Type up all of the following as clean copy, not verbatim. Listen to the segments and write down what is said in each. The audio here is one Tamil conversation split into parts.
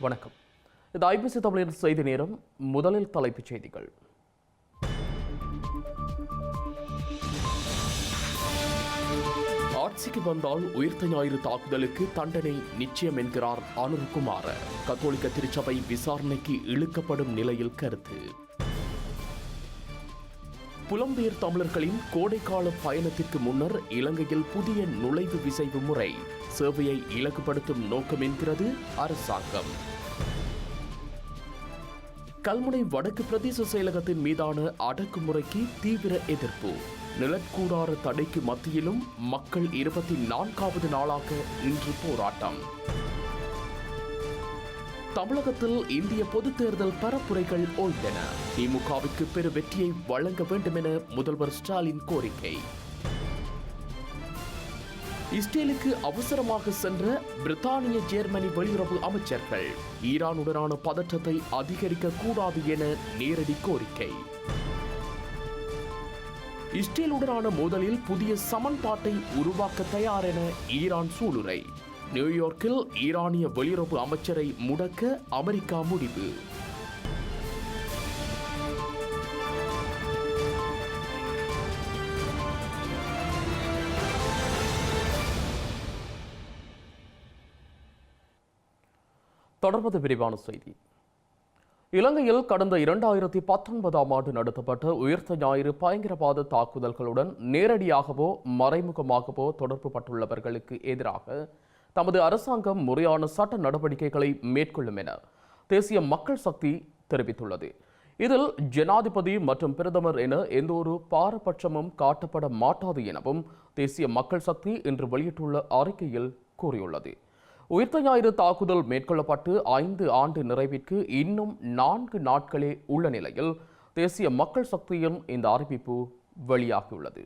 வணக்கம். இது ஐபிசி தமிழின் செய்தி நேரம். முதலில் தலைப்புச் செய்திகள். ஆட்சிக்கு வந்தால் உயிர்த்த ஞாயிறு தாக்குதலுக்கு தண்டனை நிச்சயம் என்கிறார் அனுர்குமார. கத்தோலிக்க திருச்சபை விசாரணைக்கு இழுக்கப்படும் நிலையில் கருத்து. புலம்பெயர் தமிழர்களின் கோடைக்கால பயணத்திற்கு முன்னர் இலங்கையில் புதிய நுழைவு விசைவு முறை சேவையை இலக்குப்படுத்தும் நோக்கம் என்கிறது அரசாங்கம். கல்முனை வடக்கு பிரதேச செயலகத்தின் மீதான அடக்குமுறைக்கு தீவிர எதிர்ப்பு. நிலக்கூடார தடைக்கு மத்தியிலும் மக்கள் 24வது நாளாக இன்று போராட்டம். தமிழகத்தில் இந்திய பொதுத் தேர்தல் பரப்புரைகள் ஓய்ந்தன. திமுகவுக்கு பெரு வெற்றியை வழங்க வேண்டும் என முதல்வர் ஸ்டாலின் கோரிக்கை. இஸ்ரேலுக்கு அவசரமாக சென்ற பிரித்தானிய ஜெர்மனி வெளியுறவு அமைச்சர்கள் ஈரானுடனான பதற்றத்தை அதிகரிக்க கூடாது என நேரடி கோரிக்கை. இஸ்ரேலுடனான மோதலில் புதிய சமன்பாட்டை உருவாக்க தயார் என ஈரான் சூளுரை. நியூயார்க்கில் ஈரானிய வெளியுறவு அமைச்சரை முடக்க அமெரிக்கா முடிவு. தொடர்வது விரிவான செய்தி. இலங்கையில் கடந்த 2019ஆம் ஆண்டு நடத்தப்பட்ட உயிர்த்த ஞாயிறு பயங்கரவாத தாக்குதல்களுடன் நேரடியாகவோ மறைமுகமாகவோ தொடர்பு பட்டுள்ளவர்களுக்கு எதிராக தமது அரசாங்கம் முறையான சட்ட நடவடிக்கைகளை மேற்கொள்ளும் என தேசிய மக்கள் சக்தி தெரிவித்துள்ளது. இதில் ஜனாதிபதி மற்றும் பிரதமர் என எந்தொரு பாரபட்சமும் காட்டப்பட மாட்டாது எனவும் தேசிய மக்கள் சக்தி இன்று வெளியிட்டுள்ள அறிக்கையில் கூறியுள்ளது. உயிர்த்த ஞாயிறு தாக்குதல் மேற்கொள்ளப்பட்டு 5 ஆண்டு நிறைவிற்கு இன்னும் 4 நாட்களே உள்ள நிலையில் தேசிய மக்கள் சக்தியின் இந்த அறிவிப்பு வெளியாகியுள்ளது.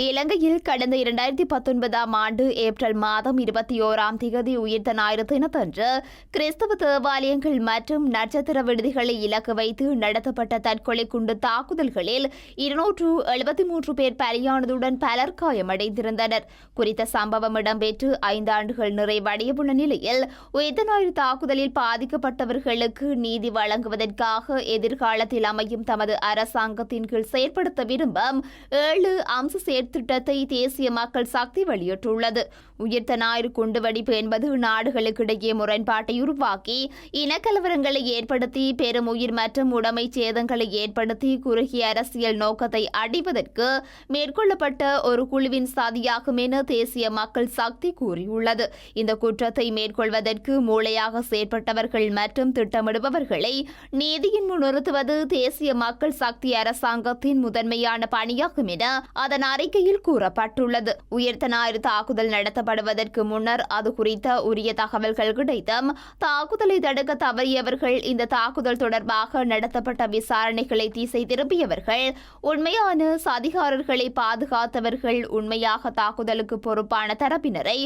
இலங்கையில் கடந்த 2019ஆம் ஆண்டு ஏப்ரல் மாதம் 21ஆம் தேதி உயிர்த்த ஞாயிறு தினத்தன்று கிறிஸ்தவ தேவாலயங்கள் மற்றும் நட்சத்திர விடுதிகளை இலக்கு வைத்து நடத்தப்பட்ட தற்கொலை குண்டு தாக்குதல்களில் 273 பேர் பலியானதுடன் பலர் காயமடைந்திருந்தனர். குறித்த சம்பவம் இடம்பெற்று 5 ஆண்டுகள் நிறைவடையவுள்ள நிலையில் உயிர்த்த ஞாயிறு தாக்குதலில் பாதிக்கப்பட்டவர்களுக்கு நீதி வழங்குவதற்காக எதிர்காலத்தில் அமையும் தமது அரசாங்கத்தின் கீழ் செயற்படுத்த விரும்பும் 7 அம்ச திட்டத்தை தேசிய மக்கள் சக்தி வெளியிட்டுள்ளது. உயிர்த்த ஞாயிறு குண்டுவெடிப்பு என்பது நாடுகளுக்கிடையே முரண்பாட்டை உருவாக்கி இனக்கலவரங்களை ஏற்படுத்தி பெரும் உயிர் மற்றும் உடைமை சேதங்களை ஏற்படுத்தி குறுகிய அரசியல் நோக்கத்தை அடைவதற்கு மேற்கொள்ளப்பட்ட ஒரு குழுவின் சதியாகும் என தேசிய மக்கள் சக்தி கூறியுள்ளது. இந்த குற்றத்தை மேற்கொள்வதற்கு மூளையாக செயற்பட்டவர்கள் மற்றும் திட்டமிடுபவர்களை நீதியின் முன் நிறுத்துவது தேசிய மக்கள் சக்தி அரசாங்கத்தின் முதன்மையான பணியாகும் என அதன் அறிக்கையில் கூறப்பட்டுள்ளது. உயிர்த்த ஞாயிறு தாக்குதல் நடத்தப்படுவதற்கு முன்னர் அது குறித்த உரிய தகவல்கள் கிடைத்தும் தாக்குதலை தடுக்க தவறியவர்கள், இந்த தாக்குதல் தொடர்பாக நடத்தப்பட்ட விசாரணைகளை திசை திருப்பியவர்கள், உண்மையான சதிகாரர்களை பாதுகாத்தவர்கள், உண்மையாக தாக்குதலுக்கு பொறுப்பான தரப்பினரை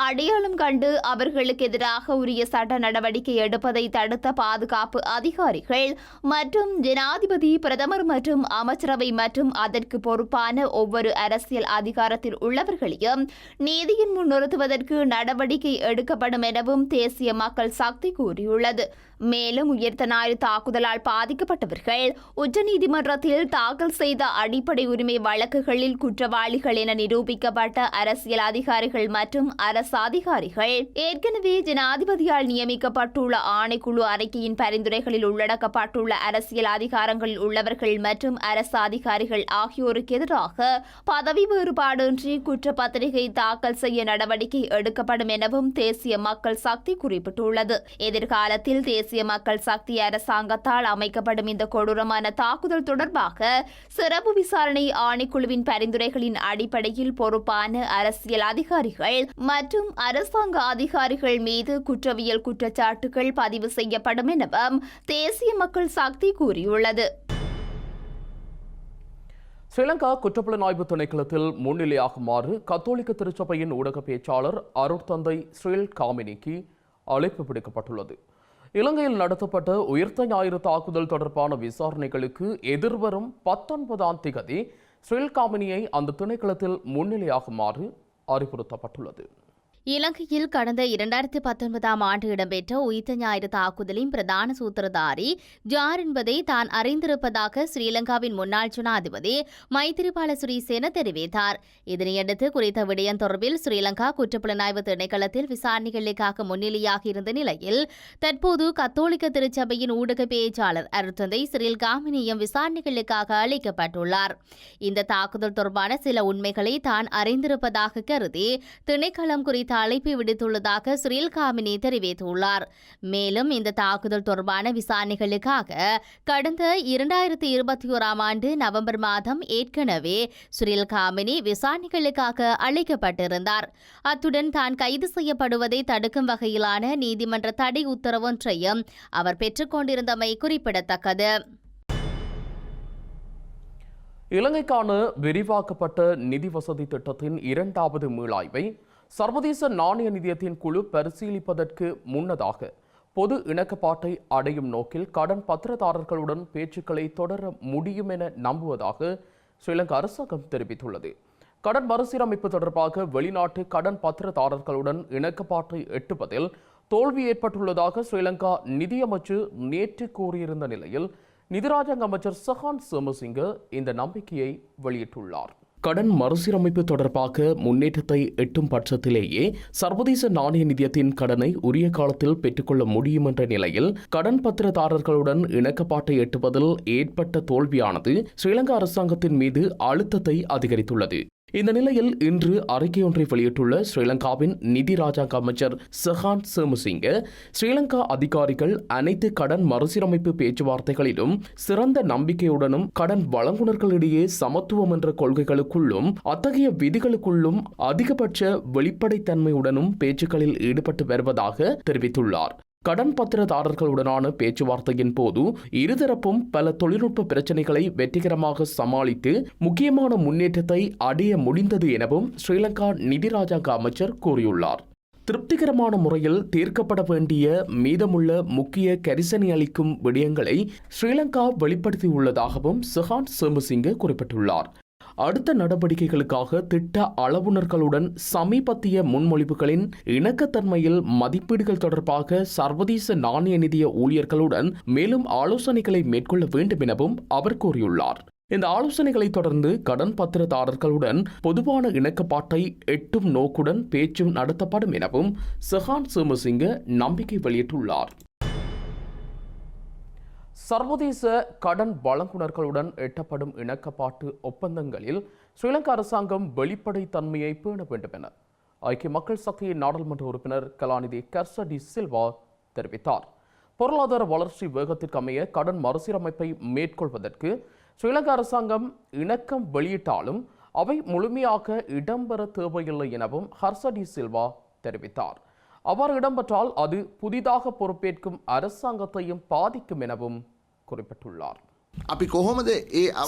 அடையாளம் கண்டு அவர்களுக்கு எதிராக உரிய சட்ட நடவடிக்கை எடுப்பதை தடுத்த பாதுகாப்பு அதிகாரிகள் மற்றும் ஜனாதிபதி, பிரதமர் மற்றும் அமைச்சரவை மற்றும் அதற்கு பொறுப்பான ஒவ்வொரு அரசியல் அதிகாரத்தில் உள்ளவர்களையும் நீதியின் முன் நிறுத்துவதற்கு நடவடிக்கை எடுக்கப்படும் எனவும் தேசிய மக்கள் சக்தி கூறியுள்ளது. மேலும் உயிர்த்த ஞாயிறு தாக்குதலால் பாதிக்கப்பட்டவர்கள் உச்சநீதிமன்றத்தில் தாக்கல் செய்த அடிப்படை உரிமை வழக்குகளில் குற்றவாளிகள் என நிரூபிக்கப்பட்ட அரசியல் அதிகாரிகள் மற்றும் அரசு அதிகாரிகள், ஏற்கனவே ஜனாதிபதியால் நியமிக்கப்பட்டுள்ள ஆணைக்குழு அறிக்கையின் பரிந்துரைகளில் உள்ளடக்கப்பட்டுள்ள அரசியல் அதிகாரங்களில் உள்ளவர்கள் மற்றும் அரசு அதிகாரிகள் ஆகியோருக்கு எதிராக பதவி வேறுபாடின்றி குற்றப்பத்திரிகை தாக்கல் செய்ய நடவடிக்கை எடுக்கப்படும் எனவும் தேசிய மக்கள் சக்தி குறிப்பிட்டுள்ளது. எதிர்காலத்தில் தேசிய மக்கள் சக்தி அரசாங்கத்தால் அமைக்கப்படும் இந்த கொடூரமான தாக்குதல் தொடர்பாக சிறப்பு விசாரணை ஆணைக்குழுவின் பரிந்துரைகளின் அடிப்படையில் பொறுப்பான அரசியல் அதிகாரிகள் மற்றும் அரசாங்க அதிகாரிகள் மீது குற்றவியல் குற்றச்சாட்டுகள் பதிவு செய்யப்படும் எனவும் தேசிய மக்கள் சக்தி கூறியுள்ளது. ஸ்ரீலங்கா குற்றப்புலனாய்வு திணைக்களத்தில் முன்னிலையாகுமாறு கத்தோலிக்க திருச்சபையின் ஊடக பேச்சாளர் அருட்தந்தை ஸ்ரீல் காமினிக்கு அழைப்பு விடுக்கப்பட்டுள்ளது. இலங்கையில் நடத்தப்பட்ட உயிர்த்த ஞாயிறு தாக்குதல் தொடர்பான விசாரணைகளுக்கு எதிர்வரும் 19ஆம் தேதி ஸ்ரீல் காமினியை அந்த திணைக்களத்தில் முன்னிலையாகுமாறு அறிவுறுத்தப்பட்டுள்ளது. இலங்கையில் கடந்த 2019ஆம் ஆண்டு இடம்பெற்ற உயிர்த்த ஞாயிறு தாக்குதலின் பிரதான சூத்திரதாரி ஜார் என்பதை தான் அறிந்திருப்பதாக ஸ்ரீலங்காவின் முன்னாள் ஜனாதிபதி மைத்திரிபால சிறிசேன தெரிவித்தார். இதனையடுத்து குறித்த விடயம் தொடர்பில் ஸ்ரீலங்கா குற்றப்புலனாய்வு திணைக்களத்தில் விசாரணைகளுக்காக முன்னிலையாக இருந்த நிலையில் தற்போது கத்தோலிக்க திருச்சபையின் ஊடக பேச்சாளர் அருட்தந்தை சிறில் காமினியம் விசாரணைகளுக்காக அழைக்கப்பட்டுள்ளார். இந்த தாக்குதல் தொடர்பான சில உண்மைகளை தான் அறிந்திருப்பதாக கருதி திணைக்களம் குறித்த அழைப்பு விடுத்துள்ளதாக சிறில் காமினி தெரிவித்துள்ளார். மேலும் இந்த தாக்குதல் தொடர்பான விசாரணைகளுக்காக கடந்த 2021ஆம் ஆண்டு நவம்பர் மாதம் ஏற்கனவே சிறில் காமினி விசாரணைகளுக்காக அழைக்கப்பட்டிருந்தார். அத்துடன் தான் கைது செய்யப்படுவதை தடுக்கும் வகையிலான நீதிமன்ற தடை உத்தரவொன்றையும் அவர் பெற்றுக்கொண்டிருந்தமை குறிப்பிடத்தக்கது. இலங்கைக்கான விரிவாக்கப்பட்ட நிதி வசதி திட்டத்தின் 2வது மீளாய்வை சர்வதேச நாணய நிதியத்தின் குழு பரிசீலிப்பதற்கு முன்னதாக பொது இணக்கப்பாட்டை அடையும் நோக்கில் கடன் பத்திரதாரர்களுடன் பேச்சுக்களை தொடர முடியும் என நம்புவதாக ஸ்ரீலங்கா அரசாங்கம் தெரிவித்துள்ளது. கடன் மறுசீரமைப்பு தொடர்பாக வெளிநாட்டு கடன் பத்திரதாரர்களுடன் இணக்கப்பாட்டை எட்டுவதில் தோல்வி ஏற்பட்டுள்ளதாக ஸ்ரீலங்கா நிதியமைச்சு நேற்று கூறியிருந்த நிலையில் நிதிராஜாங்க அமைச்சர் சஹான் சேமசிங்க இந்த நம்பிக்கையை வெளியிட்டுள்ளார். கடன் மறுசீரமைப்பு தொடர்பாக முன்னேற்றத்தை எட்டும் பட்சத்திலேயே சர்வதேச நாணய நிதியத்தின் கடனை உரிய காலத்தில் பெற்றுக்கொள்ள முடியும் என்ற நிலையில் கடன் பத்திரதாரர்களுடன் இணக்கப்பாட்டை எட்டுவதில் ஏற்பட்ட தோல்வியானது ஸ்ரீலங்கா அரசாங்கத்தின் மீது அழுத்தத்தை அதிகரித்துள்ளது. இந்த நிலையில் இன்று அறிக்கையொன்றை வெளியிட்டுள்ள ஸ்ரீலங்காவின் நிதி ராஜாங்க அமைச்சர் சஹான் சேமசிங்க, ஸ்ரீலங்கா அதிகாரிகள் அனைத்து கடன் மறுசீரமைப்பு பேச்சுவார்த்தைகளிலும் சிறந்த நம்பிக்கையுடனும் கடன் வழங்குனர்களிடையே சமத்துவம் என்ற கொள்கைகளுக்குள்ளும் அத்தகைய விதிகளுக்குள்ளும் அதிகபட்ச வெளிப்படைத்தன்மையுடனும் பேச்சுக்களில் ஈடுபட்டு வருவதாக தெரிவித்துள்ளார். கடன் பத்திரதாரர்களுடனான பேச்சுவார்த்தையின் போது இருதரப்பும் பல தொழில்நுட்ப பிரச்சினைகளை வெற்றிகரமாக சமாளித்து முக்கியமான முன்னேற்றத்தை அடைய முடிந்தது எனவும் ஸ்ரீலங்கா நிதி ராஜாங்க அமைச்சர் கூறியுள்ளார். திருப்திகரமான முறையில் தீர்க்கப்பட வேண்டிய மீதமுள்ள முக்கிய கரிசனை அளிக்கும் விடயங்களை ஸ்ரீலங்கா வெளிப்படுத்தியுள்ளதாகவும் சஹான் சேமசிங்க குறிப்பிட்டுள்ளார். அடுத்த நடவடிக்கைகளுக்காக திட்ட அளவுனர்களுடன் சமீபத்திய முன்மொழிவுகளின் இணக்கத்தன்மையில் மதிப்பீடுகள் தொடர்பாக சர்வதேச நாணய நிதிய ஊழியர்களுடன் மேலும் ஆலோசனைகளை மேற்கொள்ள வேண்டும் எனவும் அவர் கூறியுள்ளார். இந்த ஆலோசனைகளை தொடர்ந்து கடன் பத்திரதாரர்களுடன் பொதுவான இணக்கப்பாட்டை எட்டும் நோக்குடன் பேச்சும் நடத்தப்படும் எனவும் சஹான் சேமசிங்க நம்பிக்கை வெளியிட்டுள்ளார். சர்வதேச கடன் வழங்குனர்களுடன் எட்டப்படும் இணக்கப்பாட்டு ஒப்பந்தங்களில் ஸ்ரீலங்கா அரசாங்கம் வெளிப்படைத்தன்மையை பேண வேண்டும் என ஐக்கிய மக்கள் சக்தியின் நாடாளுமன்ற உறுப்பினர் கலாநிதி கர்ச டி சில்வா தெரிவித்தார். பொருளாதார வளர்ச்சி வேகத்திற்கு அமைய கடன் மறுசீரமைப்பை மேற்கொள்வதற்கு ஸ்ரீலங்கா அரசாங்கம் இணக்கம் வெளியிட்டாலும் அவை முழுமையாக இடம்பெற தேவையில்லை எனவும் ஹர்ச டி சில்வா தெரிவித்தார். அவ்வாறு இடம்பெற்றால் அது புதிதாக பொறுப்பேற்கும் அரசாங்கத்தையும் பாதிக்கும் எனவும் குறிப்பிட்டுள்ளார்.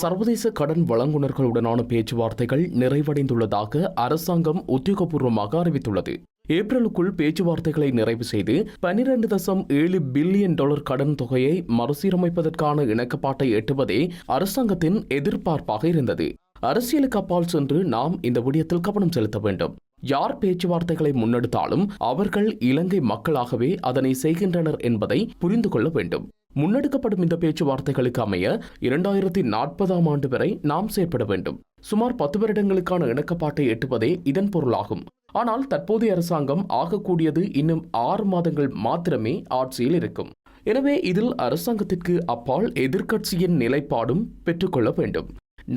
சர்வதேச கடன் வழங்குனர்களுடனான பேச்சுவார்த்தைகள் நிறைவடைந்துள்ளதாக அரசாங்கம் உத்தியோகபூர்வமாக அறிவித்துள்ளது. ஏப்ரலுக்குள் பேச்சுவார்த்தைகளை நிறைவு செய்து 12.7 பில்லியன் டாலர் கடன் தொகையை மறுசீரமைப்பதற்கான இணக்கப்பாட்டை எட்டுவதே அரசாங்கத்தின் எதிர்பார்ப்பாக இருந்தது. அரசியலுக்கு அப்பால் சென்று நாம் இந்த விடயத்தில் கவனம் செலுத்த வேண்டும். யார் பேச்சுவார்த்தைகளை முன்னெடுத்தாலும் அவர்கள் இலங்கை மக்களாகவே அதனை செய்கின்றனர் என்பதை புரிந்து கொள்ள வேண்டும். முன்னெடுக்கப்படும் இந்த பேச்சுவார்த்தைகளுக்கு அமைய 2040ஆம் ஆண்டு வரை நாம் செயற்பட வேண்டும். சுமார் 10 வருடங்களுக்கான இணக்கப்பாட்டை எட்டுவதே இதன் பொருளாகும். ஆனால் தற்போதைய அரசாங்கம் ஆகக்கூடியது இன்னும் 6 மாதங்கள் மாத்திரமே ஆட்சியில் இருக்கும். எனவே இதில் அரசாங்கத்திற்கு அப்பால் எதிர்க்கட்சியின் நிலைப்பாடும் பெற்றுக்கொள்ள வேண்டும்.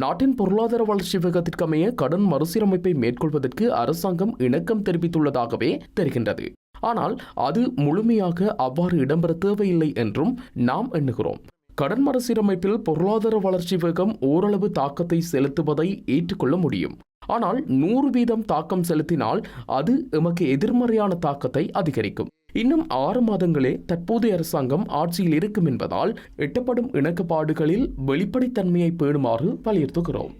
நாட்டின் பொருளாதார வளர்ச்சி வேகத்திற்கு அமைய கடன் மறுசீரமைப்பை மேற்கொள்வதற்கு அரசாங்கம் இணக்கம் தெரிவித்துள்ளதாகவே தெரிகின்றது. ஆனால் அது முழுமையாக அவ்வாறு இடம்பெற தேவையில்லை என்றும் நாம் எண்ணுகிறோம். கடன் மறுசீரமைப்பில் பொருளாதார வளர்ச்சி வேகம் ஓரளவு தாக்கத்தை செலுத்துவதை ஏற்றுக்கொள்ள முடியும். ஆனால் 100% தாக்கம் செலுத்தினால் அது எமக்கு எதிர்மறையான தாக்கத்தை அதிகரிக்கும். இன்னும் 6 மாதங்களே தற்போதைய அரசாங்கம் ஆட்சியில் இருக்கும் என்பதால் எட்டப்படும் இணக்கப்பாடுகளில் வெளிப்படைத்தன்மையை பேணுமாறு வலியுறுத்துகிறோம்.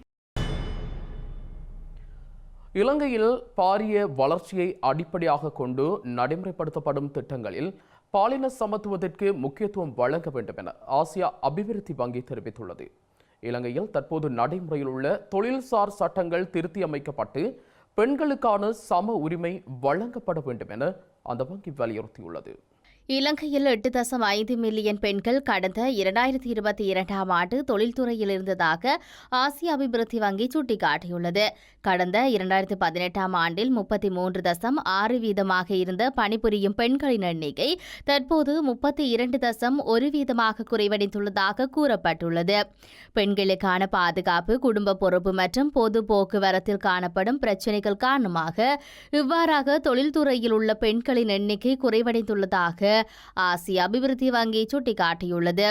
இலங்கையில் பாரிய வளர்ச்சியை அடிப்படையாக கொண்டு நடைமுறைப்படுத்தப்படும் திட்டங்களில் பாலின சமத்துவத்திற்கு முக்கியத்துவம் வழங்க வேண்டும் என ஆசியா அபிவிருத்தி வங்கி தெரிவித்துள்ளது. இலங்கையில் தற்போது நடைமுறையில் உள்ள தொழில்சார் சட்டங்கள் திருத்தி அமைக்கப்பட்டு பெண்களுக்கான சம உரிமை வழங்கப்பட வேண்டும் என அந்த வங்கி வலியுறுத்தியுள்ளது. இலங்கையில் 8.5 மில்லியன் பெண்கள் கடந்த 2022ஆம் ஆண்டு தொழில்துறையில் இருந்ததாக ஆசிய அபிவிருத்தி வங்கி சுட்டிக்காட்டியுள்ளது. கடந்த 2018ஆம் ஆண்டில் 33.6% இருந்த பணிபுரியும் பெண்களின் எண்ணிக்கை தற்போது 32.1% குறைவடைந்துள்ளதாக கூறப்பட்டுள்ளது. பெண்களுக்கான பாதுகாப்பு, குடும்ப பொறுப்பு மற்றும் பொது போக்குவரத்தில் காணப்படும் பிரச்சினைகள் காரணமாக இவ்வாறாக தொழில்துறையில் உள்ள பெண்களின் எண்ணிக்கை குறைவடைந்துள்ளதாக ஆசிய அபிவிருத்தி வங்கி சுட்டிக்காட்டியுள்ளது.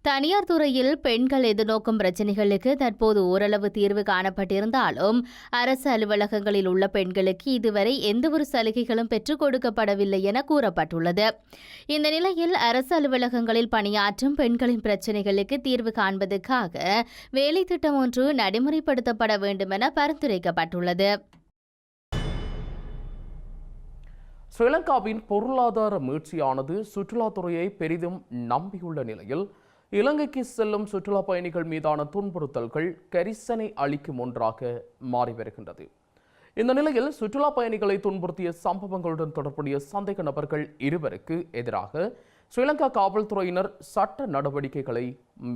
தனியார் துறையில் பெண்கள் எதிர்நோக்கும் பிரச்சினைகளுக்கு தற்போது ஓரளவு தீர்வு காணப்பட்டிருந்தாலும் அரசு அலுவலகங்களில் உள்ள பெண்களுக்கு இதுவரை எந்தவொரு சலுகைகளும் பெற்றுக் கொடுக்கப்படவில்லை என கூறப்பட்டுள்ளது. இந்த நிலையில் அரசு அலுவலகங்களில் பணியாற்றும் பெண்களின் பிரச்சினைகளுக்கு தீர்வு காண்பதற்காக வேலை திட்டம் ஒன்று நடைமுறைப்படுத்தப்பட வேண்டும் என பரிந்துரைக்கப்பட்டுள்ளது. ஸ்ரீலங்காவின் பொருளாதார மீட்சியானது சுற்றுலாத்துறையை பெரிதும் நம்பியுள்ள நிலையில் இலங்கைக்கு செல்லும் சுற்றுலா பயணிகள் மீதான துன்புறுத்தல்கள் கரிசனை அளிக்கும் ஒன்றாக மாறி வருகின்றது. இந்த நிலையில் சுற்றுலா பயணிகளை துன்புறுத்திய சம்பவங்களுடன் தொடர்புடைய சந்தேக நபர்கள் 2 எதிராக ஸ்ரீலங்கா காவல்துறையினர் சட்ட நடவடிக்கைகளை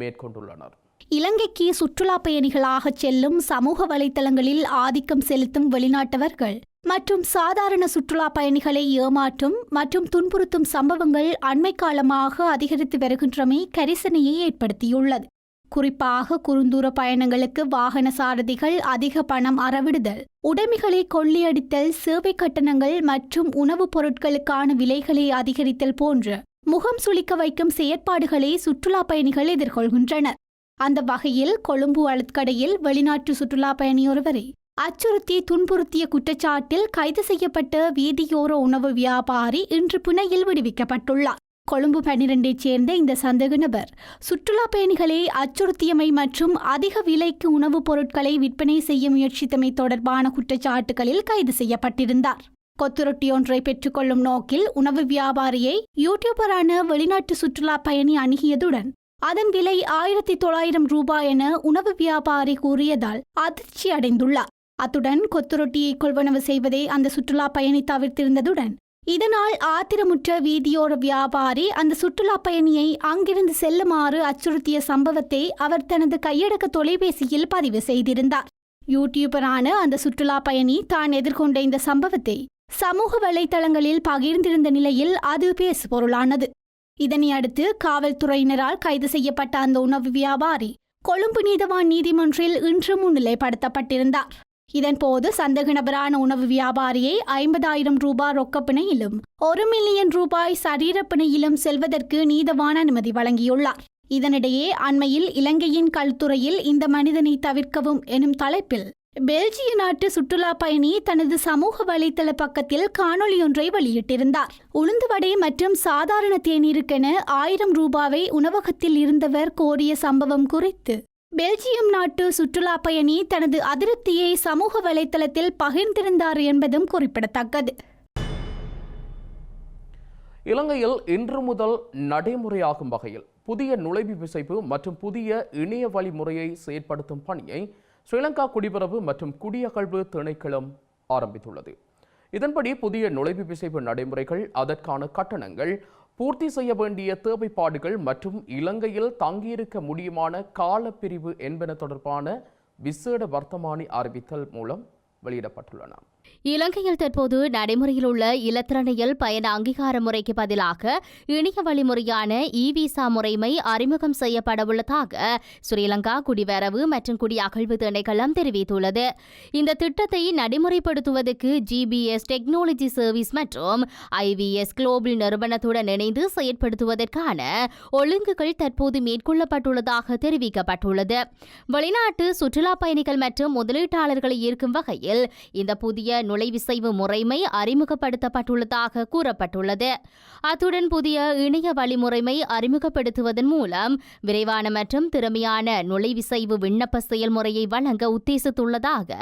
மேற்கொண்டுள்ளனர். இலங்கைக்கு சுற்றுலா பயணிகளாக செல்லும் சமூக வலைதளங்களில் ஆதிக்கம் செலுத்தும் வெளிநாட்டவர்கள் மற்றும் சாதாரண சுற்றுலா பயணிகளை ஏமாற்றும் மற்றும் துன்புறுத்தும் சம்பவங்கள் அண்மை காலமாக அதிகரித்து வருகின்றமை கரிசனையை ஏற்படுத்தியுள்ளது. குறிப்பாக குறுந்தூர பயணங்களுக்கு வாகன சாரதிகள் அதிக பணம் அறவிடுதல், உடைமைகளை கொள்ளையடித்தல், சேவை கட்டணங்கள் மற்றும் உணவுப் பொருட்களுக்கான விலைகளை அதிகரித்தல் போன்ற முகம் சுளிக்க வைக்கும் செயற்பாடுகளை சுற்றுலா பயணிகள் எதிர்கொள்கின்றனர். அந்த வகையில் கொழும்பு அழுத்கடையில் வெளிநாட்டு சுற்றுலா பயணியொருவரை அச்சுறுத்தி துன்புறுத்திய குற்றச்சாட்டில் கைது செய்யப்பட்ட வீதியோர உணவு வியாபாரி இன்று பிணையில் விடுவிக்கப்பட்டுள்ளார். கொழும்பு 12ஐ சேர்ந்த இந்த சந்தேக நபர் சுற்றுலா பயணிகளை அச்சுறுத்தியமை மற்றும் அதிக விலைக்கு உணவுப் பொருட்களை விற்பனை செய்ய முயற்சித்தமை தொடர்பான குற்றச்சாட்டுகளில் கைது செய்யப்பட்டிருந்தார். கொத்துரொட்டி ஒன்றை பெற்றுக்கொள்ளும் நோக்கில் உணவு வியாபாரியை யூடியூபரான வெளிநாட்டு சுற்றுலா பயணி அணுகியதுடன் அதன் விலை 1900 ரூபாய் என உணவு வியாபாரி கூறியதால் அதிர்ச்சி அடைந்துள்ளார். அத்துடன் கொத்துரொட்டியை கொள்வனவு செய்வதை அந்த சுற்றுலா பயணி தவிர்த்திருந்ததுடன் இதனால் ஆத்திரமுற்ற வீதியோர வியாபாரி அந்த சுற்றுலா பயணியை அங்கிருந்து செல்லுமாறு அச்சுறுத்திய சம்பவத்தை அவர் தனது கையடக்க தொலைபேசியில் பதிவு செய்திருந்தார். யூடியூபரான அந்த சுற்றுலா பயணி தான் எதிர்கொண்ட இந்த சம்பவத்தை சமூக வலைதளங்களில் பகிர்ந்திருந்த நிலையில் அது பேசுபொருளானது. இதனை அடுத்து காவல்துறையினரால் கைது செய்யப்பட்ட அந்த உணவு வியாபாரி கொழும்பு நீதவான் நீதிமன்றில் இன்று முன்னிலைப்படுத்தப்பட்டிருந்தார். இதன்போது சந்தேக நபரான உணவு வியாபாரியை 50,000 ரூபாய் ரொக்கப்பிணையிலும் 1 மில்லியன் ரூபாய் சரீரப்பிணையிலும் செல்வதற்கு நீதவான் அனுமதி வழங்கியுள்ளார். இதனிடையே அண்மையில் இலங்கையின் கல்துறையில் இந்த மனிதனை தவிர்க்கவும் எனும் தலைப்பில் பெல்ஜிய நாட்டு சுற்றுலா பயணி தனது சமூக வலைதள பக்கத்தில் காணொலியொன்றை வெளியிட்டிருந்தார். உளுந்துவடை மற்றும் சாதாரண தேநீருக்கென 1000 ரூபாவை உணவகத்தில் இருந்தவர் கோரிய சம்பவம் குறித்து பெல்ஜியம் நாட்டு சுற்றுலா பயணி தனது அதிருப்தியை சமூக வலைதளத்தில் பகிர்ந்திருந்தார் என்பதும் குறிப்பிடத்தக்கது. இலங்கையில் இன்று முதல் நடைமுறையாகும் வகையில் புதிய நுழைவு விசைப்பு மற்றும் புதிய இணைய வழி முறையை செயற்படுத்தும் பணியை ஸ்ரீலங்கா குடிவரவு மற்றும் குடியகழ்வு திணைக்களம் ஆரம்பித்துள்ளது. இதன்படி புதிய நுழைவு விசைப்பு நடைமுறைகள், அதற்கான கட்டணங்கள், பூர்த்தி செய்ய வேண்டிய தேவைப்பாடுகள் மற்றும் இலங்கையில் தங்கியிருக்க முடியுமான காலப்பிரிவு என்பன தொடர்பான விசேட வர்த்தமானி அறிவித்தல் மூலம் வெளியிடப்பட்டுள்ளன. இலங்கையில் தற்போது நடைமுறையில் உள்ள இலத்திரனியல் பயண அங்கீகார முறைக்கு பதிலாக இணைய வழிமுறையான இ-விசா முறைமை அறிமுகம் செய்யப்படவுள்ளதாக ஸ்ரீலங்கா குடிவரவு மற்றும் குடியகழ்வு திணைக்களம் தெரிவித்துள்ளது. இந்த திட்டத்தை நடைமுறைப்படுத்துவதற்கு ஜிபிஎஸ் டெக்னாலஜி சர்வீஸ் மற்றும் ஐவிஎஸ் குளோபல் நிறுவனத்துடன் இணைந்து செயற்படுத்துவதற்கான ஒழுங்குகள் தற்போது மேற்கொள்ளப்பட்டுள்ளதாக தெரிவிக்கப்பட்டுள்ளது. வெளிநாட்டு சுற்றுலா பயணிகள் மற்றும் முதலீட்டாளர்களை ஈர்க்கும் வகையில் இந்த புதிய நுழைவிசைவு முறைமை அறிமுகப்படுத்தப்பட்டுள்ளதாக கூறப்பட்டுள்ளது. அத்துடன் புதிய இணைய வழிமுறைமை அறிமுகப்படுத்துவதன் மூலம் விரைவான மற்றும் திறமையான நுழைவிசைவு விண்ணப்ப செயல்முறையை வழங்க உத்தேசித்துள்ளதாக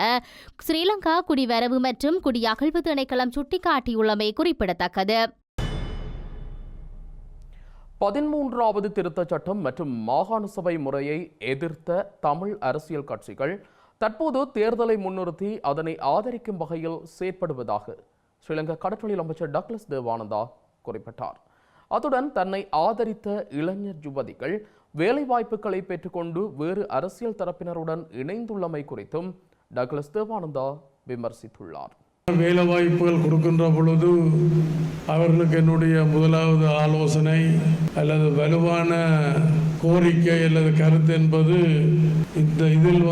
ஸ்ரீலங்கா குடிவரவு மற்றும் குடியகழ்வு திணைக்களம் சுட்டிக்காட்டியுள்ளமை குறிப்பிடத்தக்கது. 13வது திருத்தச் சட்டம் மற்றும் மாகாண சபை முறையை எதிர்த்த தமிழ் அரசியல் கட்சிகள் தற்போது தேர்தலை முன்னிறுத்தி அதனை ஆதரிக்கும் வகையில் செயற்படுவதாக ஸ்ரீலங்கா கடற்றொழில் அமைச்சர் டக்ளஸ் தேவானந்தா குறிப்பிட்டார். அத்துடன் தன்னை ஆதரித்த இளைஞர் யுவதிகள் வேலைவாய்ப்புகளை பெற்றுக்கொண்டு வேறு அரசியல் தரப்பினருடன் இணைந்துள்ளமை குறித்தும் டக்ளஸ் தேவானந்தா விமர்சித்துள்ளார். வேலை வாய்ப்புகள் கொடுக்கின்ற பொழுது அவர்களுக்கு என்னுடைய முதலாவது ஆலோசனை அல்லது வலுவான கோரிக்கை அல்லது கருத்து என்பது இதில்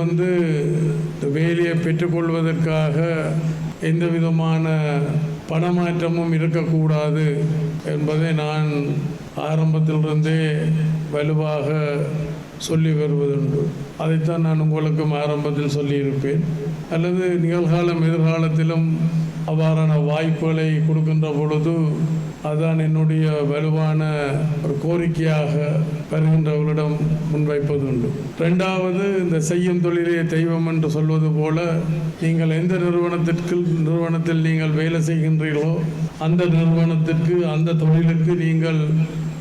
வேலையை பெற்றுக்கொள்வதற்காக எந்த விதமான பணமாற்றமும் இருக்கக்கூடாது என்பதை நான் ஆரம்பத்திலிருந்தே வலுவாக சொல்லி வருவதுண்டு. அதைத்தான் நான் உங்களுக்கும் ஆரம்பத்தில் சொல்லியிருப்பேன். அல்லது நிகழ்காலம் எதிர்காலத்திலும் அவ்வாறான வாய்ப்புகளை கொடுக்கின்ற பொழுது அதுதான் என்னுடைய வலுவான ஒரு கோரிக்கையாக வருகின்றவர்களிடம் முன்வைப்பதுண்டு. ரெண்டாவது, இந்த செய்யும் தொழிலே தெய்வம் என்று சொல்வது போல நீங்கள் எந்த நிறுவனத்தில் நீங்கள் வேலை செய்கின்றீர்களோ அந்த நிறுவனத்திற்கு அந்த தொழிலுக்கு நீங்கள்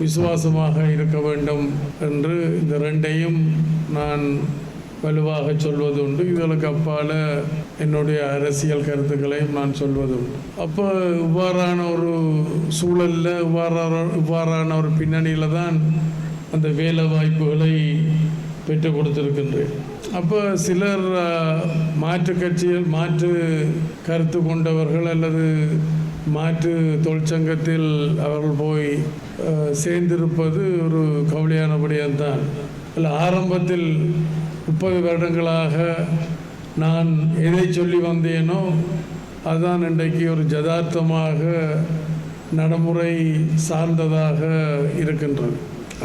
விசுவாசமாக இருக்க வேண்டும் என்று இந்த ரெண்டையும் நான் வலுவாக சொல்வது உண்டு. இதுகளுக்கு அப்பால என்னுடைய அரசியல் கருத்துக்களையும் நான் சொல்வது உண்டு. அப்போ இவ்வாறான ஒரு சூழலில் இவ்வாறான ஒரு பின்னணியில் தான் அந்த வேலை வாய்ப்புகளை பெற்றுக் கொடுத்திருக்கின்றேன். அப்போ சிலர் மாற்று கருத்து கொண்டவர்கள் அல்லது மாற்று தொழிற்சங்கத்தில் அவர்கள் போய் சேர்ந்திருப்பது ஒரு கவலையானபடியால்தான். இல்லை, ஆரம்பத்தில் 30 வருடங்களாக நான் எதை சொல்லி வந்தேனோ அதுதான் இன்றைக்கு ஒரு யதார்த்தமாக நடைமுறை சார்ந்ததாக இருக்கின்றது.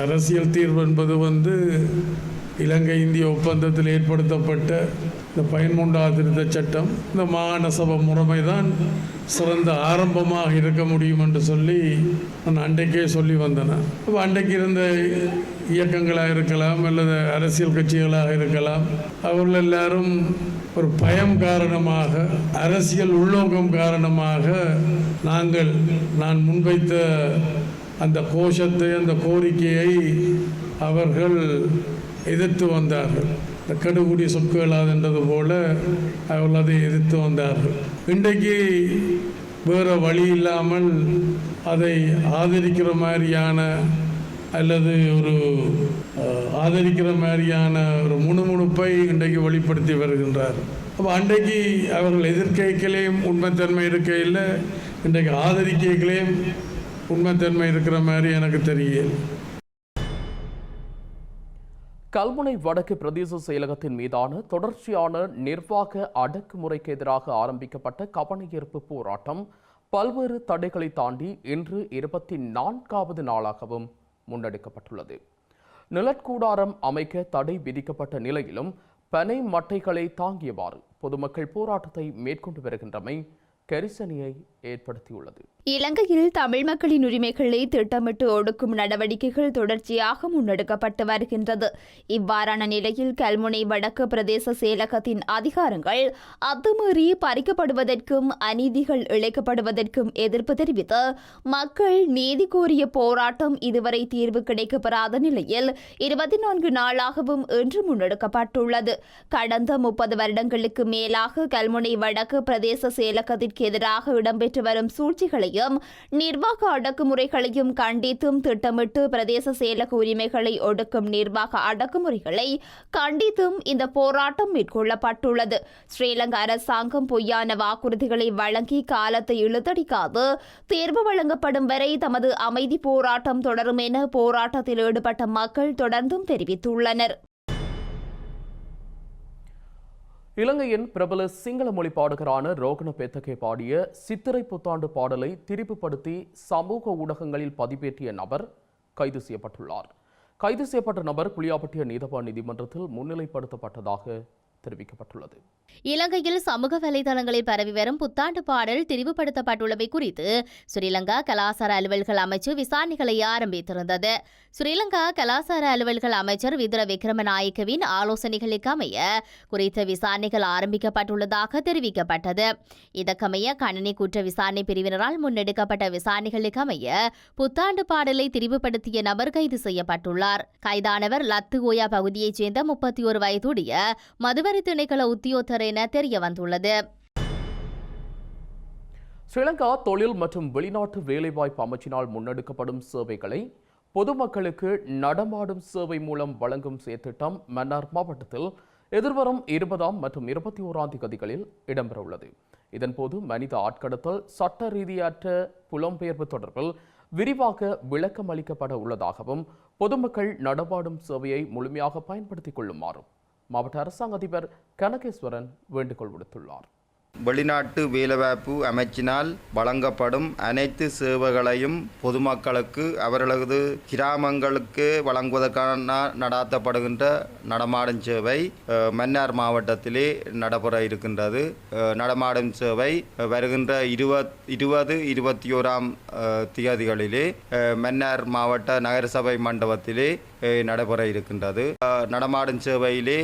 அரசியல் தீர்வு என்பது இலங்கை இந்திய ஒப்பந்தத்தில் ஏற்படுத்தப்பட்ட இந்த 13வது திருத்த சட்டம், இந்த மாகாண சபை முறைமை தான் சிறந்த ஆரம்பமாக இருக்க முடியும் என்று சொல்லி நான் அன்றைக்கே சொல்லி வந்தேன். அப்போ அன்றைக்கு இருந்த இயக்கங்களாக இருக்கலாம் அல்லது அரசியல் கட்சிகளாக இருக்கலாம், அவர்கள் எல்லாரும் ஒரு பயம் காரணமாக, அரசியல் உள்நோக்கம் காரணமாக நான் முன்வைத்த அந்த கோஷத்தை, அந்த கோரிக்கையை அவர்கள் எதிர்த்து வந்தார்கள். கடுகுடி சொற்களாதென்றது போல அவர்கள் அதை எதிர்த்து வந்தார்கள். இன்றைக்கு வேறு வழி இல்லாமல் அதை ஆதரிக்கிற மாதிரியான அல்லது ஆதரிக்கிற மாதிரியான ஒரு முணுமுணுப்பை இன்றைக்கு வெளிப்படுத்தி வருகின்றார். அப்போ அன்றைக்கு அவர்கள் எதிர்க்கைகளையும் உண்மைத்தன்மை இருக்கையில் இன்றைக்கு ஆதரிக்கைகளையும் உண்மைத்தன்மை இருக்கிற மாதிரி எனக்கு தெரியல. கல்முனை வடக்கு பிரதேச செயலகத்தின் மீதான தொடர்ச்சியான நிர்வாக அடக்குமுறைக்கு எதிராக ஆரம்பிக்கப்பட்ட கவனஈர்ப்பு போராட்டம் பல்வேறு தடைகளை தாண்டி இன்று 24வது நாளாகவும் முன்னெடுக்கப்பட்டுள்ளது. நிழற்கூடாரம் அமைக்க தடை விதிக்கப்பட்ட நிலையிலும் பனை மட்டைகளை தாங்கியவாறு பொதுமக்கள் போராட்டத்தை மேற்கொண்டு வருகின்றமை கரிசனையை ஏற்படுத்தியுள்ளது. இலங்கையில் தமிழ் மக்களின் உரிமைகளை திட்டமிட்டு ஒடுக்கும் நடவடிக்கைகள் தொடர்ச்சியாக முன்னெடுக்கப்பட்டு வருகின்றது. இவ்வாறான நிலையில் கல்முனை வடக்கு பிரதேச செயலகத்தின் அதிகாரங்கள் அத்துமீறி பறிக்கப்படுவதற்கும் அநீதிகள் இழைக்கப்படுவதற்கும் எதிர்ப்பு தெரிவித்து மக்கள் நீதி கோரிய போராட்டம் இதுவரை தீர்வு கிடைக்கப்பெறாத நிலையில் 24 நாளாகவும் இன்று முன்னெடுக்கப்பட்டுள்ளது. கடந்த 30 வருடங்களுக்கு மேலாக கல்முனை வடக்கு பிரதேச செயலகத்திற்கு எதிராக இடம்பெற்று வரும் சூழ்ச்சிகளையும் நிர்வாக அடக்குமுறைகளையும் கண்டித்தும் திட்டமிட்டு பிரதேச செயலக உரிமைகளை ஒடுக்கும் நிர்வாக அடக்குமுறைகளை கண்டித்தும் இந்த போராட்டம் மேற்கொள்ளப்பட்டுள்ளது. ஸ்ரீலங்கா அரசாங்கம் பொய்யான வாக்குறுதிகளை வழங்கி காலத்தை இழுத்தடிக்காது தேர்வு வழங்கப்படும் வரை தமது அமைதி போராட்டம் தொடரும் என போராட்டத்தில் ஈடுபட்ட மக்கள் தொடர்ந்தும் தெரிவித்துள்ளனர். இலங்கையின் பிரபல சிங்கள மொழி பாடகரான ரோகண பேத்தகே பாடிய சித்திரை புத்தாண்டு பாடலை திரிப்புப்படுத்தி சமூக ஊடகங்களில் பதிவேற்றிய நபர் கைது செய்யப்பட்டுள்ளார். கைது செய்யப்பட்ட நபர் புளியாப்பட்டிய நீதவான் நீதிமன்றத்தில் முன்னிலைப்படுத்தப்பட்டதாக தெரிவிக்கப்பட்டுள்ளது. இலங்கையில் சமூக வலைதளங்களில் பரவி வரும் புத்தாண்டு பாடல் திரிவுபடுத்தப்பட்டுள்ளவை குறித்து ஸ்ரீலங்கா கலாசார அலுவல்கள் அமைச்சு விசாரணைகளை ஆரம்பித்திருந்தது. ஸ்ரீலங்கா கலாசார அலுவல்கள் அமைச்சர் விதுர விக்ரமநாயக்கவின் ஆலோசனைகளுக்கு அமைய குறித்த விசாரணைகள் ஆரம்பிக்கப்பட்டுள்ளதாக தெரிவிக்கப்பட்டது. இதற்கமைய கணனி குற்ற விசாரணை பிரிவினரால் முன்னெடுக்கப்பட்ட விசாரணைகளுக்கு அமைய புத்தாண்டு பாடலை திரிவுபடுத்திய நபர் கைது செய்யப்பட்டுள்ளார். கைதானவர் லத்து ஓயா பகுதியைச் சேர்ந்த 31 வயதுடைய மதுவர மின்சார திணைக்கள உத்தியோகத்தர் என தெரிய வந்துள்ளது. ஸ்ரீலங்கா தொழில் மற்றும் வெளிநாட்டு வேலைவாய்ப்பு அமைச்சினால் முன்னெடுக்கப்படும் சேவைகளை பொதுமக்களுக்கு நடமாடும் சேவை மூலம் வழங்கும் செயற்திட்டம் மன்னார் மாவட்டத்தில் எதிர்வரும் 20 மற்றும் 21 தேதிகளில் இடம்பெறவுள்ளது. இதன்போது மனித ஆட்கடத்தல், சட்ட ரீதியற்ற புலம்பெயர்வு தொடர்பில் விரிவாக விளக்கம் அளிக்கப்பட உள்ளதாகவும் பொதுமக்கள் நடமாடும் சேவையை முழுமையாக பயன்படுத்திக் கொள்ளுமாறும் மாவட்ட அரசாங்க அதிபர் கனகேஸ்வரன் வேண்டுகோள் விடுத்துள்ளார். வெளிநாட்டு வேலைவாய்ப்பு அமைச்சினால் வழங்கப்படும் அனைத்து சேவைகளையும் பொதுமக்களுக்கு அவர்களது கிராமங்களுக்கு வழங்குவதற்கான நடாத்தப்படுகின்ற நடமாடும் சேவை மன்னார் மாவட்டத்திலே நடைபெற இருக்கின்றது. நடமாடும் சேவை வருகின்ற 20, 21 தேதிகளிலே மன்னார் மாவட்ட நகரசபை மண்டபத்திலே நடைபெற இருக்கின்றது. நடமாடும் சேவையிலே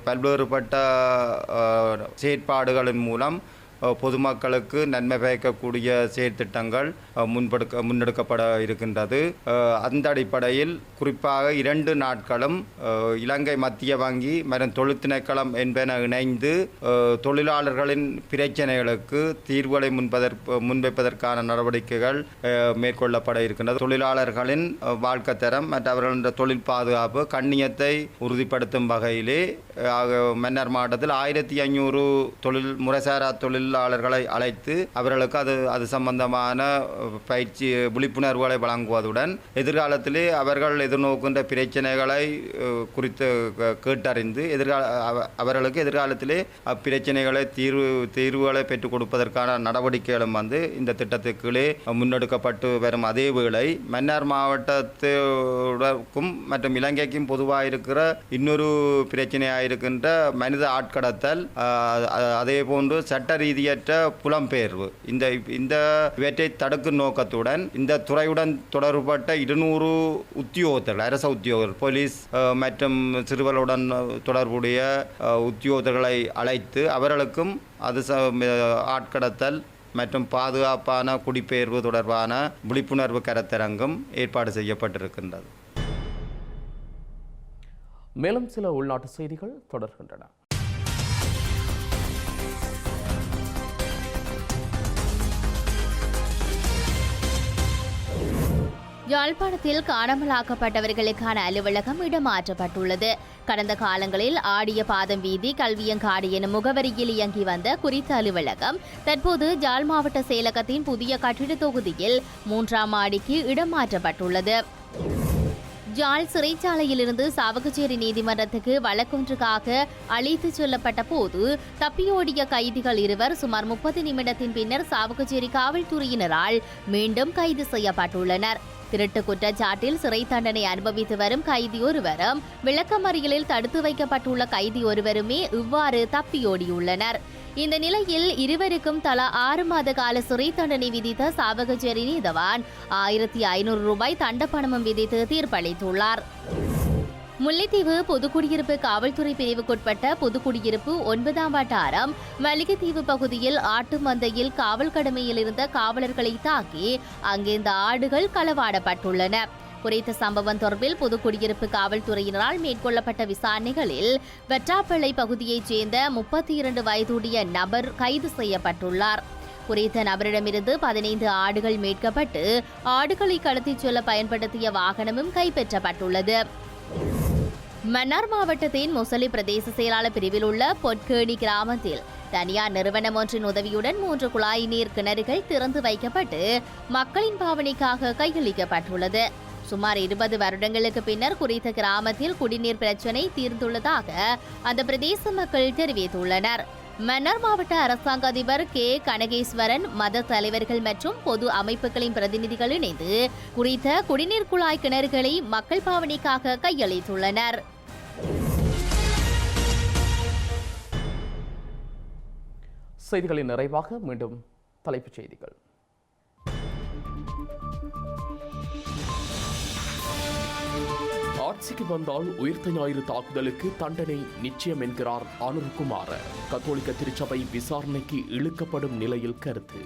பல்வேறுபட்ட செயற்பாடுகளின் மூலம் பொதுமக்களுக்கு நன்மை பயக்கக்கூடிய செயற்திட்டங்கள் முன்னெடுக்கப்பட இருக்கின்றது. அந்த அடிப்படையில் குறிப்பாக 2 நாட்களும் இலங்கை மத்திய வங்கி மற்றும் தொழில் திணைக்களம் என்பன இணைந்து தொழிலாளர்களின் பிரச்சனைகளுக்கு தீர்வுகளை முன்வைப்பதற்கான நடவடிக்கைகள் மேற்கொள்ளப்பட இருக்கின்றது. தொழிலாளர்களின் வாழ்க்கை தரம் மற்றும் அவர்களின் தொழில் பாதுகாப்பு கண்ணியத்தை உறுதிப்படுத்தும் வகையிலே மன்னார் மாவட்டத்தில் 1500 முறைசாரா தொழிலாளர்களை அழைத்து அவர்களுக்கு அது சம்பந்தமான பயிற்சி விழிப்புணர்வுகளை வழங்குவதுடன் எதிர்காலத்திலே அவர்கள் எதிர்நோக்கின்ற பிரச்சனைகளை குறித்து கேட்டறிந்து அவர்களுக்கு எதிர்காலத்திலே அப்பிரச்சனைகளை தீர்வுகளை பெற்றுக் கொடுப்பதற்கான நடவடிக்கைகளும் இந்த திட்டத்துக்குள்ளே முன்னெடுக்கப்பட்டு வரும். அதே வேளை மன்னார் மாவட்டத்துக்கும் மற்றும் இலங்கைக்கும் பொதுவாக இருக்கிற இன்னொரு பிரச்சனையாக இருக்கின்ற மனித ஆட்கடத்தல், அதே போன்று சட்ட ரீதியற்ற புலம்பெயர்வு, இந்த இவற்றை தடுக்கும் நோக்கத்துடன் இந்த துறையுடன் தொடர்பட்ட 200 உத்தியோகத்தர்கள், அரச உத்தியோகர்கள், போலீஸ் மற்றும் சிறுவர்களுடன் தொடர்புடைய உத்தியோகத்தர்களை அழைத்து அவர்களுக்கும் அது ஆட்கடத்தல் மற்றும் பாதுகாப்பான குடிபெயர்வு தொடர்பான விழிப்புணர்வு கருத்தரங்கம் ஏற்பாடு செய்யப்பட்டிருக்கின்றது. மேலும் சில உள்நாட்டு செய்திகள் தொடர்கின்றன. யாழ்ப்பாணத்தில் காணாமலாக்கப்பட்டவர்களுக்கான அலுவலகம் இடமாற்றப்பட்டுள்ளது. கடந்த காலங்களில் ஆடிய பாதம் வீதி கல்வியங்காடு எனும் முகவரியில் இயங்கி வந்த குறித்த அலுவலகம் தற்போது யாழ் மாவட்ட செயலகத்தின் புதிய கட்டிட தொகுதியில் 3ஆம் மாடிக்கு இடமாற்றப்பட்டுள்ளது. யாழ் சிறைச்சாலையிலிருந்து சாவகச்சேரி நீதிமன்றத்துக்கு வழக்கொன்றுக்காக அழைத்துச் செல்லப்பட்ட போது தப்பியோடிய கைதிகள் 2 சுமார் 30 நிமிடத்தின் பின்னர் சாவகச்சேரி காவல்துறையினரால் மீண்டும் கைது செய்யப்பட்டுள்ளனர். திருட்டு குற்றச்சாட்டில் சிறை தண்டனை அனுபவித்து வரும் கைதி ஒருவரும் விளக்கமறியலில் தடுத்து வைக்கப்பட்டுள்ள கைதி ஒருவருமே இவ்வாறு தப்பியோடியுள்ளனர். இந்த நிலையில் இருவருக்கும் தலா 6 மாத கால சிறை தண்டனை விதித்த சாவகச்சேரி நீதவான் 1500 ரூபாய் தண்டப்பணமும் விதித்து தீர்ப்பளித்துள்ளார். முல்லைத்தீவு பொதுக்குடியிருப்பு காவல்துறை பிரிவுக்குட்பட்ட பொதுக்குடியிருப்பு 9ஆம் வட்டாரம் மல்லிகைத்தீவு பகுதியில் ஆட்டு மந்தையில் காவல் கடமையில் இருந்த காவலர்களை தாக்கி அங்கிருந்த ஆடுகள் களவாடப்பட்டுள்ளன. குறித்த சம்பவம் தொடர்பில் புதுக்குடியிருப்பு காவல்துறையினரால் மேற்கொள்ளப்பட்ட விசாரணைகளில் வெற்றாப்பள்ளை பகுதியைச் சேர்ந்த 32 வயதுடைய நபர் கைது செய்யப்பட்டுள்ளார். குறித்த நபரிடமிருந்து 15 ஆடுகள் மீட்கப்பட்டு ஆடுகளை கடத்திச் செல்ல பயன்படுத்திய வாகனமும் கைப்பற்றப்பட்டுள்ளது. மன்னார் மாவட்டத்தின் முசலி பிரதேச செயலாளர் பிரிவில் உள்ள பொற்கேணி கிராமத்தில் தனியார் நிறுவனம் ஒன்றின் உதவியுடன் 3 குழாய் நீர் கிணறுகள் திறந்து வைக்கப்பட்டு மக்களின் பாவனைக்காக கையளிக்கப்பட்டுள்ளது. சுமார் 20 வருடங்களுக்கு பின்னர் குறித்த கிராமத்தில் குடிநீர் பிரச்சினை தீர்ந்துள்ளதாக அந்த பிரதேச மக்கள் தெரிவித்துள்ளனர். மன்னார் மாவட்ட அரசாங்க அதிபர் கே கனகேஸ்வரன், மத தலைவர்கள் மற்றும் பொது அமைப்புகளின் பிரதிநிதிகள் இணைந்து குறித்த குடிநீர் குழாய் கிணறுகளை மக்கள் பாவனைக்காக கையளித்துள்ளனர். செய்திகளின் நிறைவாக மீண்டும் தலைப்புச் செய்திகள். ஆட்சிக்கு வந்தால் உயிர்த்த ஞாயிறு தாக்குதலுக்கு தண்டனை நிச்சயம் என்கிறார் அனுர்குமார். கத்தோலிக்க திருச்சபை விசாரணைக்கு இழுக்கப்படும் நிலையில் கருத்து.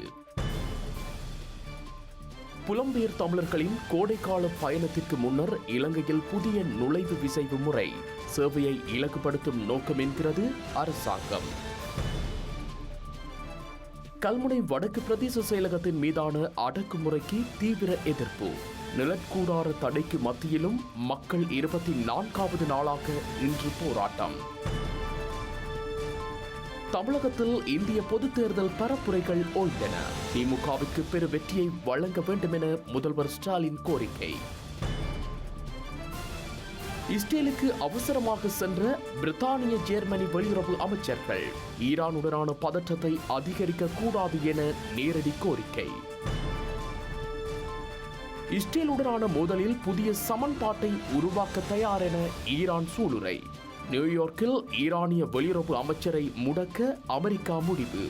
புலம்பெயர் தமிழர்களின் கோடைக்கால பயணத்திற்கு முன்னர் இலங்கையில் புதிய நுழைவு விசைவு முறை சேவையை இலக்குப்படுத்தும் நோக்கம் என்கிறது அரசாங்கம். கல்முனை வடக்கு பிரதேச செயலகத்தின் மீதான அடக்குமுறைக்கு தீவிர எதிர்ப்பு. நிலக்கூடார தடைக்கு மத்தியிலும் மக்கள் 24வது நாளாக இன்று போராட்டம். தமிழகத்தில் இந்திய பொதுத் தேர்தல் பரப்புரைகள் ஓய்ந்தன. திமுகவுக்கு பெரு வெற்றியை வழங்க வேண்டும் என முதல்வர் ஸ்டாலின் கோரிக்கை. இஸ்ரேலுக்கு அவசரமாக சென்ற பிரித்தானிய ஜெர்மனி வெளியுறவு அமைச்சர்கள் ஈரானுடனான பதற்றத்தை அதிகரிக்க கூடாது என நேரடி கோரிக்கை. இஸ்ரேலுடனான மோதலில் புதிய சமன்பாட்டை உருவாக்க தயார் என ஈரான் சூளுரை. நியூயார்க்கில் ஈரானிய வெளியுறவு அமைச்சரை முடக்க அமெரிக்கா முடிவு.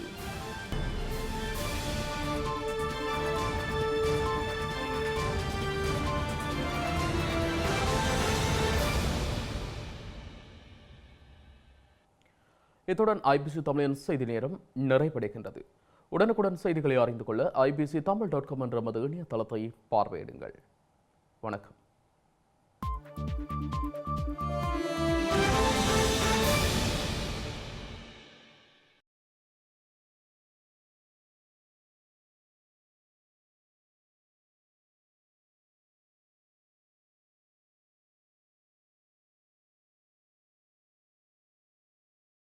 இத்துடன் ஐபிசி தமிழின் செய்தி நேரம் நிறைவடைகின்றது. உடனுக்குடன் செய்திகளை அறிந்து கொள்ள IBCTamil.com என்ற நமது இணையதளத்தை பார்வையிடுங்கள். வணக்கம்.